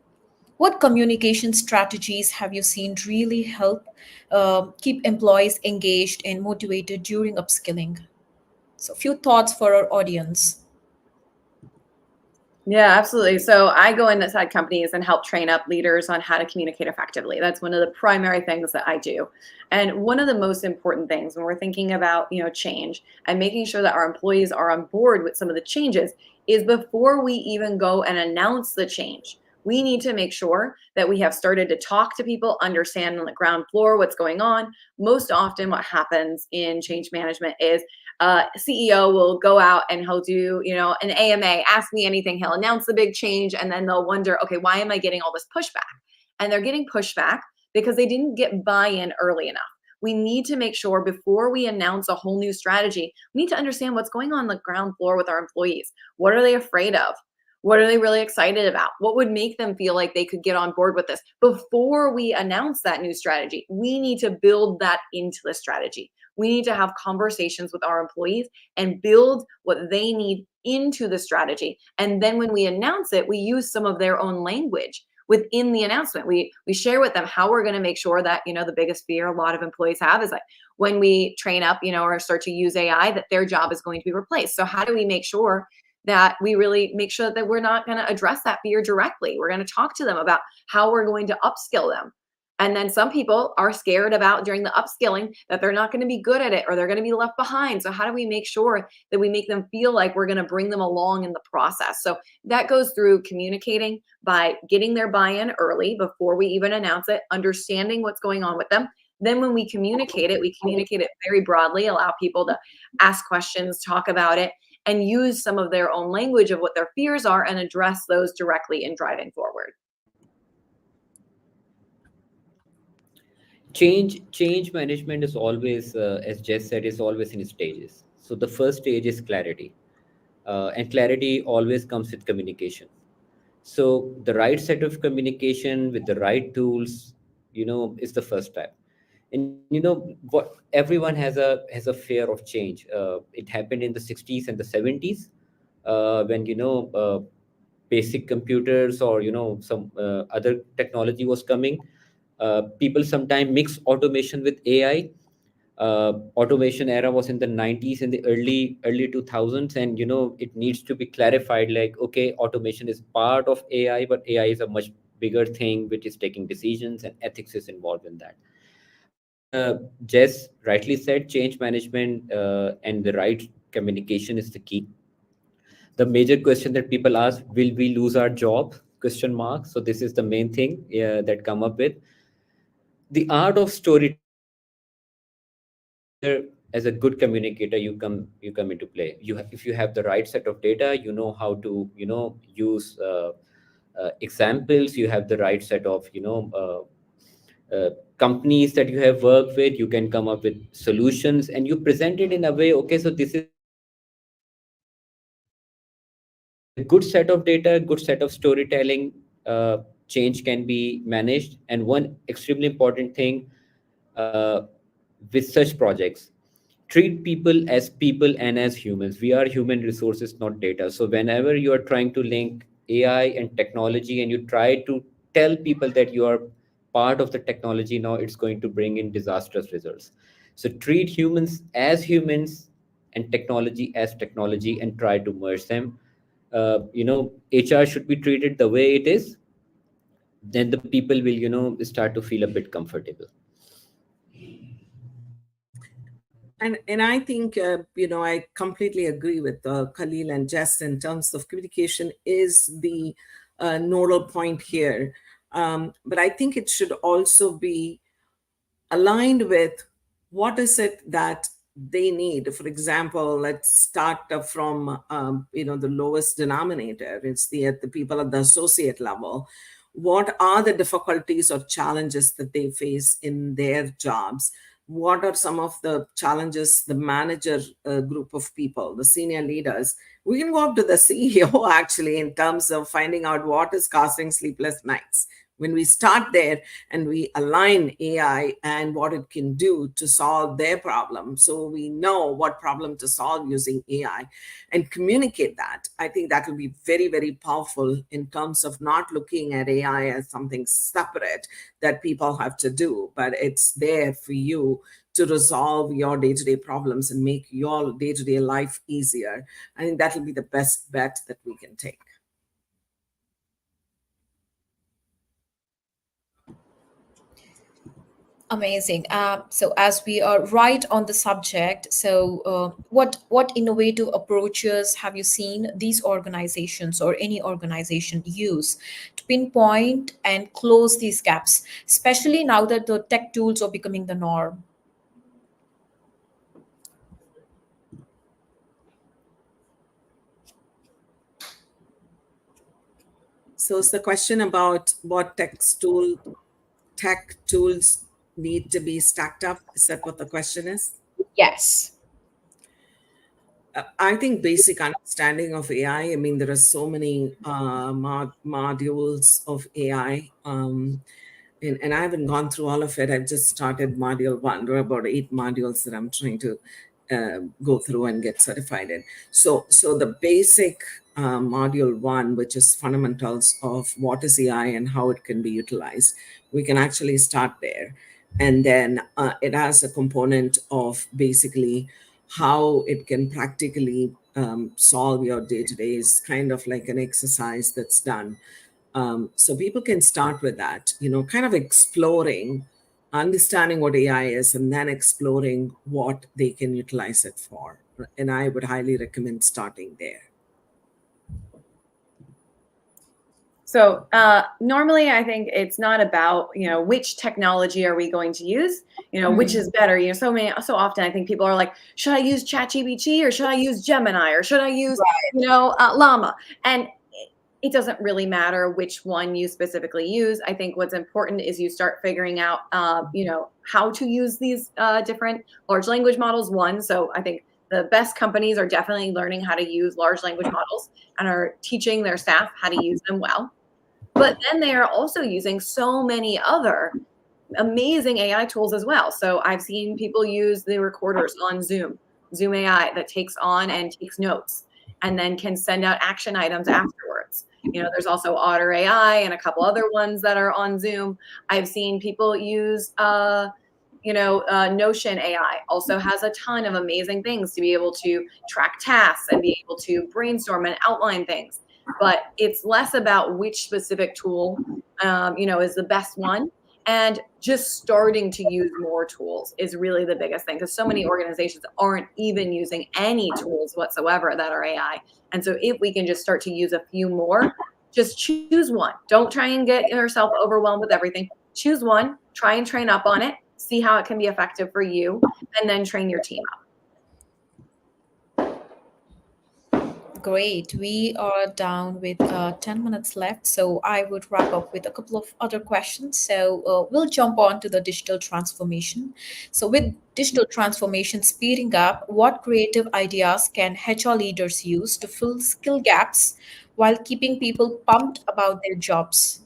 what communication strategies have you seen really help keep employees engaged and motivated during upskilling? So, few thoughts for our audience. Yeah, absolutely. So I go inside companies and help train up leaders on how to communicate effectively. That's one of the primary things that I do. And one of the most important things when we're thinking about, change and making sure that our employees are on board with some of the changes is before we even go and announce the change. We need to make sure that we have started to talk to people, understand on the ground floor what's going on. Most often what happens in change management is CEO will go out and he'll do, an AMA, ask me anything. He'll announce the big change and then they'll wonder, okay, why am I getting all this pushback? And they're getting pushback because they didn't get buy-in early enough. We need to make sure before we announce a whole new strategy, we need to understand what's going on the ground floor with our employees. What are they afraid of? What are they really excited about? What would make them feel like they could get on board with this? Before we announce that new strategy, we need to build that into the strategy. We need to have conversations with our employees and build what they need into the strategy. And then when we announce it, we use some of their own language. within the announcement. We share with them how we're going to make sure that, the biggest fear a lot of employees have is like when we train up, or start to use AI, that their job is going to be replaced. So how do we make sure that we really make sure that we're not going to address that fear directly? We're going to talk to them about how we're going to upskill them. And then some people are scared about during the upskilling that they're not going to be good at it or they're going to be left behind. So how do we make sure that we make them feel like we're going to bring them along in the process? So that goes through communicating by getting their buy-in early before we even announce it, understanding what's going on with them. Then when we communicate it very broadly, allow people to ask questions, talk about it, and use some of their own language of what their fears are and address those directly in driving forward. Change management is always, as Jess said, is always in stages. So the first stage is clarity, and clarity always comes with communication. So the right set of communication with the right tools, is the first step. And what everyone has a fear of change. It happened in the 60s and the 70s, when basic computers or some other technology was coming. People sometimes mix automation with AI. Automation era was in the 90s and the early 2000s, and it needs to be clarified, like, okay, automation is part of AI, but AI is a much bigger thing which is taking decisions, and ethics is involved in that. But Jess rightly said, change management and the right communication is the key. The major question that people ask, will we lose our job, question mark. So this is the main thing that come up with. The art of storytelling, here as a good communicator, you come into play. If you have the right set of data, you know how to use examples. You have the right set of companies that you have worked with. You can come up with solutions, and you present it in a way, okay, so this is what we are doing. With a good set of data, good set of storytelling, change can be managed. And one extremely important thing, uh, with such projects, treat people and as humans. We are human resources, not data. So whenever you are trying to link AI and technology, and you try to tell people that you are part of the technology, now it's going to bring in disastrous results. So treat humans as humans and technology as technology, and try to merge them. HR should be treated the way it is. Then the people will start to feel a bit comfortable. And I think I completely agree with Khalil and Jess in terms of communication is the nodal point here. But I think it should also be aligned with what is it that they need. For example, let's start from the lowest denominator. It's the people at the associate level. What are the difficulties or challenges that they face in their jobs? What are some of the challenges the manager group of people, the senior leaders? We can go up to the CEO actually in terms of finding out what is causing sleepless nights. When we start there and we align AI and what it can do to solve their problem, so we know what problem to solve using AI and communicate that, I think that will be very, very powerful in terms of not looking at AI as something separate that people have to do, but it's there for you to resolve your day-to-day problems and make your day-to-day life easier. I think that will be the best bet that we can take. Amazing. So as we are right on the subject, so what innovative approaches have you seen these organizations or any organization use to pinpoint and close these gaps, especially now that the tech tools are becoming the norm? So it's the question about what tech tools need to be stacked up. Is that what the question is? Yes. I think basic understanding of AI. I mean, there are so many modules of AI, and I haven't gone through all of it. I've just started module one. There are about 8 modules that I'm trying to go through and get certified in. So the basic module 1, which is fundamentals of what is AI and how it can be utilized. We can actually start there. And then it has a component of basically how it can practically solve your day to day. Is kind of like an exercise that's done. So people can start with that, kind of exploring, understanding what AI is, and then exploring what they can utilize it for. And I would highly recommend starting there. So normally I think it's not about, which technology are we going to use, which is better. So often I think people are like, should I use ChatGPT or should I use Gemini or should I use, Llama? And it doesn't really matter which one you specifically use. I think what's important is you start figuring out, how to use these different large language models. One, so I think the best companies are definitely learning how to use large language models and are teaching their staff how to use them well. But then they are also using so many other amazing AI tools as well. So I've seen people use the recorders on Zoom AI that takes on and takes notes and then can send out action items afterwards. There's also Otter AI and a couple other ones that are on Zoom. I've seen people use Notion AI also has a ton of amazing things to be able to track tasks and be able to brainstorm and outline things. But it's less about which specific tool, is the best one. And just starting to use more tools is really the biggest thing, because so many organizations aren't even using any tools whatsoever that are AI. And so if we can just start to use a few more, just choose one. Don't try and get yourself overwhelmed with everything. Choose one, try and train up on it, see how it can be effective for you, and then train your team up. Great. We are down with 10 minutes left. So I would wrap up with a couple of other questions. So we'll jump on to the digital transformation. So, with digital transformation speeding up, what creative ideas can HR leaders use to fill skill gaps while keeping people pumped about their jobs?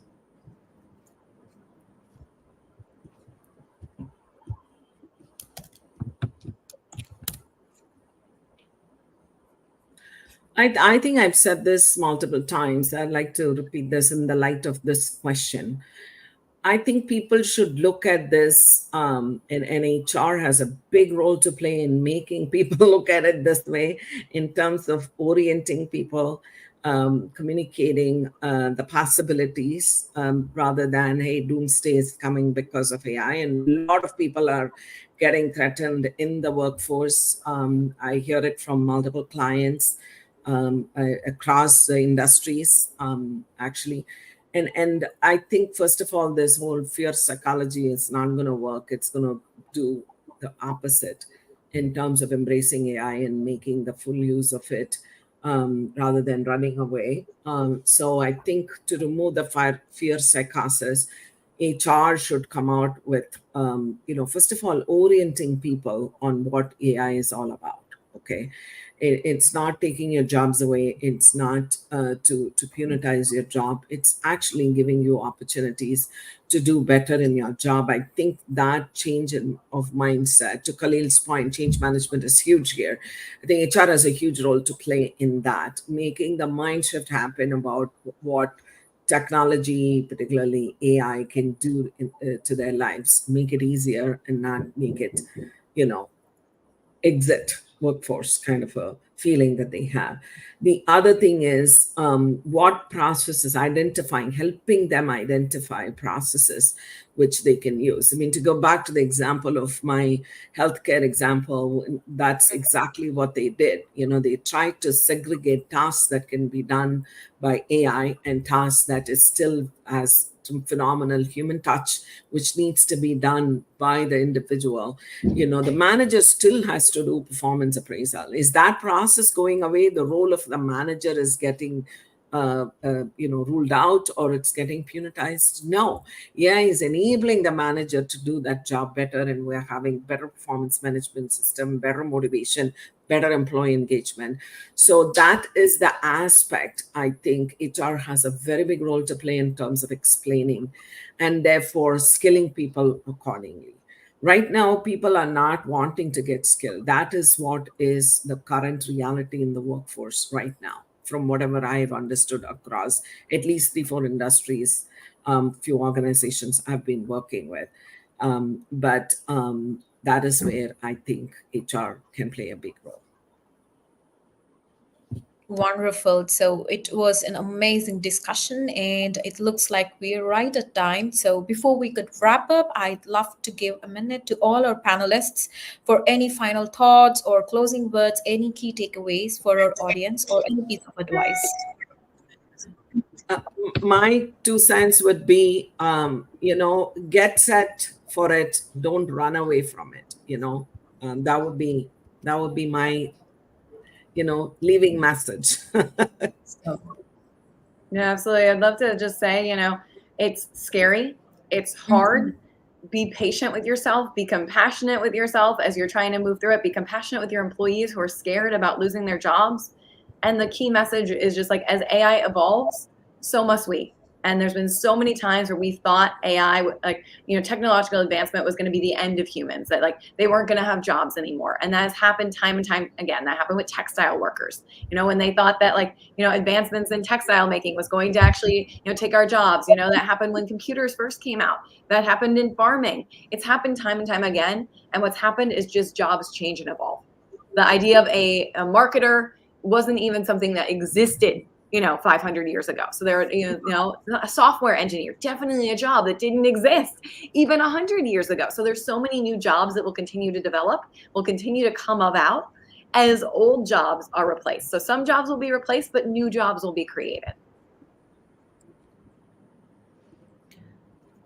I think I've said this multiple times. I'd like to repeat this in the light of this question. I think people should look at this, and HR has a big role to play in making people look at it this way in terms of orienting people, communicating the possibilities rather than, hey, doomsday is coming because of AI. And a lot of people are getting threatened in the workforce. I hear it from multiple clients across the industries, actually. And I think, first of all, this whole fear psychology is not going to work. It's going to do the opposite in terms of embracing AI and making the full use of it, rather than running away. So I think to remove the fear psychosis, HR should come out with, first of all, orienting people on what AI is all about. Okay. It's not taking your jobs away. It's not to punitize your job. It's actually giving you opportunities to do better in your job. I think that change of mindset, to Khalil's point, change management is huge here. I think HR has a huge role to play in that, making the mind shift happen about what technology, particularly AI, can do to their lives, make it easier and not make it, you know, exit workforce kind of a feeling that they have. The other thing is what processes, identifying, helping them identify processes which they can use. I mean, to go back to the example of my healthcare example, that's exactly what they did. They tried to segregate tasks that can be done by AI and tasks that is still has phenomenal human touch, which needs to be done by the individual. The manager still has to do performance appraisal. Is that process going away? The role of the manager is getting ruled out, or it's getting punitized? No. AI is enabling the manager to do that job better, and we're having better performance management system, better motivation, better employee engagement. So that is the aspect. I think HR has a very big role to play in terms of explaining and therefore skilling people accordingly. Right now, people are not wanting to get skilled. That is what is the current reality in the workforce right now. from whatever I've understood across at least 3, 4 industries, few organizations I've been working with. But that is where I think HR can play a big role. Wonderful. So it was an amazing discussion, and it looks like we're right at time. So before we could wrap up, I'd love to give a minute to all our panelists for any final thoughts or closing words, any key takeaways for our audience, or any piece of advice. Uh, my 2 cents would be, get set for it. Don't run away from it. That would be my, leaving message. So, Yeah, absolutely. I'd love to just say, it's scary, it's hard. Be patient with yourself, be compassionate with yourself as you're trying to move through it. Be compassionate with your employees who are scared about losing their jobs. And the key message is just like, as AI evolves, so must we. And there's been so many times where we thought AI, technological advancement was going to be the end of humans, that like they weren't going to have jobs anymore. And that has happened time and time again. That happened with textile workers, when they thought that advancements in textile making was going to actually, take our jobs. That happened when computers first came out. That happened in farming. It's happened time and time again. And what's happened is just jobs change and evolve. The idea of a marketer wasn't even something that existed 500 years ago. So there, a software engineer, definitely a job that didn't exist even 100 years ago. So there's so many new jobs that will continue to develop, will continue to come about as old jobs are replaced. So some jobs will be replaced, but new jobs will be created.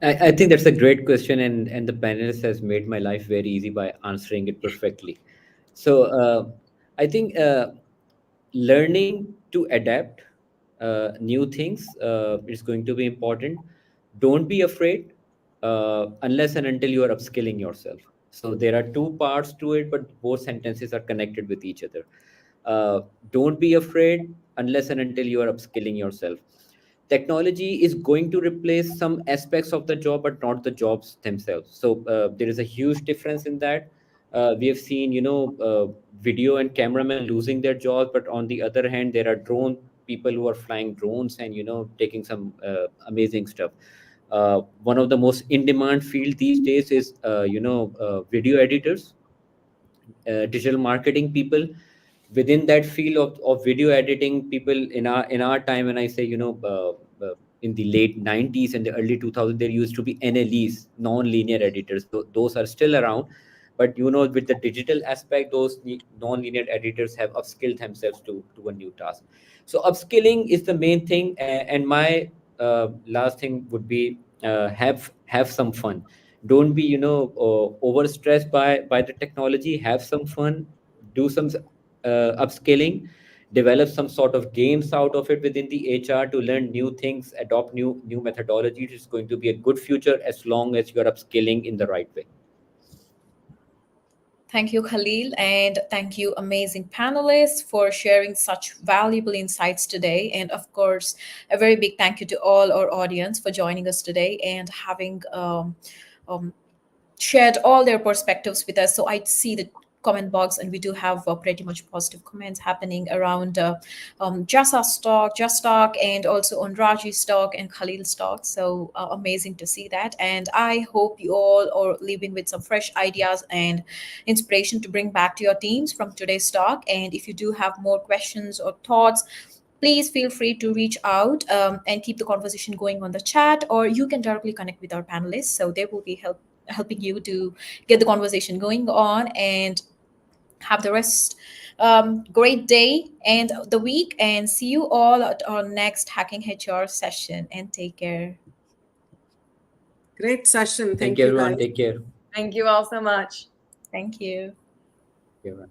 I think that's a great question, and the panelist has made my life very easy by answering it perfectly. So I think learning to adapt new things is going to be important. Don't be afraid unless and until you are upskilling yourself. So there are two parts to it, but both sentences are connected with each other. Uh, don't be afraid unless and until you are upskilling yourself. Technology is going to replace some aspects of the job, but not the jobs themselves. So there is a huge difference in that. We have seen, video and cameramen losing their jobs, but on the other hand, there are drone people who are flying drones and taking some amazing stuff. One of the most in demand field these days is video editors, digital marketing people. Within that field of video editing, people in our time, when I say in the late 90s and the early 2000s, there used to be NLEs, non-linear editors. Those are still around, but with the digital aspect, those non-linear editors have upskilled themselves to a new task. So upskilling is the main thing, and my last thing would be have some fun. Don't be overstressed by the technology. Have some fun, do some upskilling, develop some sort of games out of it within the HR to learn new things, adopt new methodologies. It's going to be a good future as long as you're upskilling in the right way. thank you, Khalil, and thank you, amazing panelists, for sharing such valuable insights today. And of course, a very big thank you to all our audience for joining us today and having um, shared all their perspectives with us. So I see the comment box, and we do have pretty much positive comments happening around Just Stock, and also on Raji's stock and Khalil's stock. So amazing to see that. And I hope you all are leaving with some fresh ideas and inspiration to bring back to your teams from today's talk. And if you do have more questions or thoughts, please feel free to reach out and keep the conversation going on the chat, or you can directly connect with our panelists. So they will be helping you to get the conversation going on. And have the rest great day and the week, and see you all at our next Hacking HR session, and take care. Great session. Thank Thank you, you, everyone. guys. Take care. Thank you all so much. Thank you. Everyone.